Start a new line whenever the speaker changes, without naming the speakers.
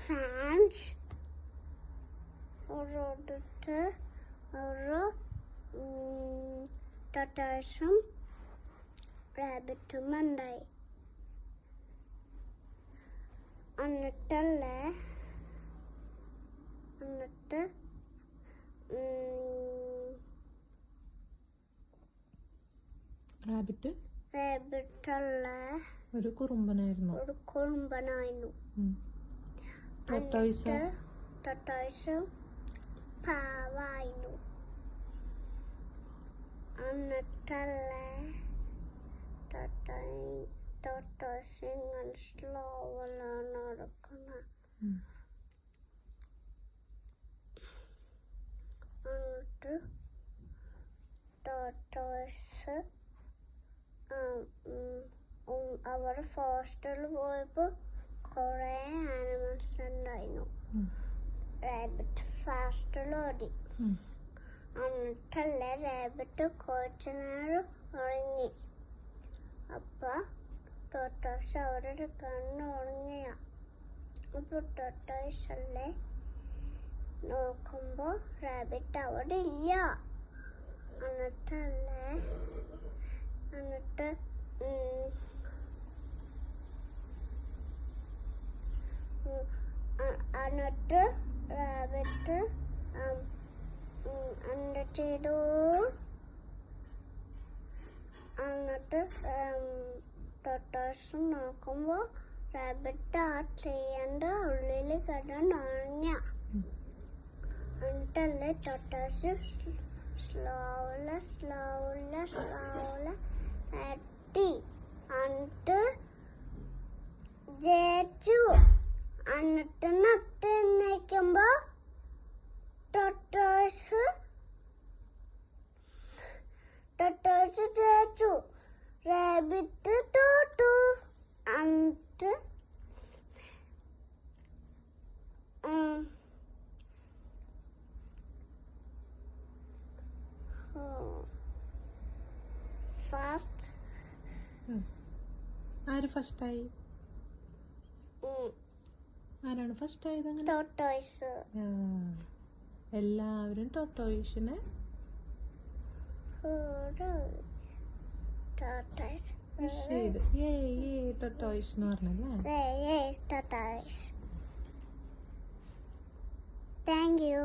Fans ഒരിടത്ത് ഒരു ടോർട്ടോയ്സും റാബിറ്റും ഉണ്ടായി. എന്നിട്ട് റാബിറ്റുള്ള
ഒരു കുറുമ്പനായിരുന്നു.
ടോർട്ടോയ്സ് പാവായിരുന്നു. എന്നിട്ടുള്ള ടോർട്ടോയ്സ് ഇങ്ങനെ സ്ലോവിലാണ് നടക്കുന്നത്. എന്നിട്ട് ടോർട്ടോയ്സ് അവർ ഫോറസ്റ്റിൽ പോയപ്പോൾ കുറേ ആനിമൽസ് ഉണ്ടായിരുന്നു. റാബിറ്റ് ഫാസ്റ്റിൽ ഓടി. എന്നിട്ടല്ലേ റാബിറ്റ് കുറച്ച് നേരം ഉറങ്ങി. അപ്പം ടോർട്ടോയ്സ് അവിടെ കണ്ണ് ഉറങ്ങിയ. അപ്പോൾ ടോർട്ടോയ്സ് അല്ലേ നോക്കുമ്പോൾ റാബിറ്റ് അവിടെ ഇല്ല. എന്നിട്ട് റാബിറ്റ് എന്താ ചെയ്തു? എന്നിട്ട് ടോർട്ടോയ്സ് നോക്കുമ്പോൾ റാബിറ്റ് ആ ട്രീൻ്റെ ഉള്ളിൽ കിടന്നുറങ്ങിയ. എന്നിട്ടല്ലേ ടോർട്ടോയ്സ് സ്ലോവില് എത്തി. എന്നിട്ട് ജയിച്ചു. എന്നിട്ട് നട്ട് എണ്ണീക്കുമ്പോൾ ടോർട്ടോയ്സ് ജയിച്ചു. റാബിറ്റ് തോറ്റു. എന്നിട്ട് ഫാസ്റ്റ്
ആര് ഫസ്റ്റായി? ആരാണ് ഫസ്റ്റ് ആയത്?
ടോർട്ടോയ്സ്.
എല്ലാവരും ടോർട്ടോയ്സിനെ ചെയ്തു. ടോർട്ടോയ്സ് എന്ന് പറഞ്ഞല്ലേ.
ടോർട്ടോയ്സ്. Thank you.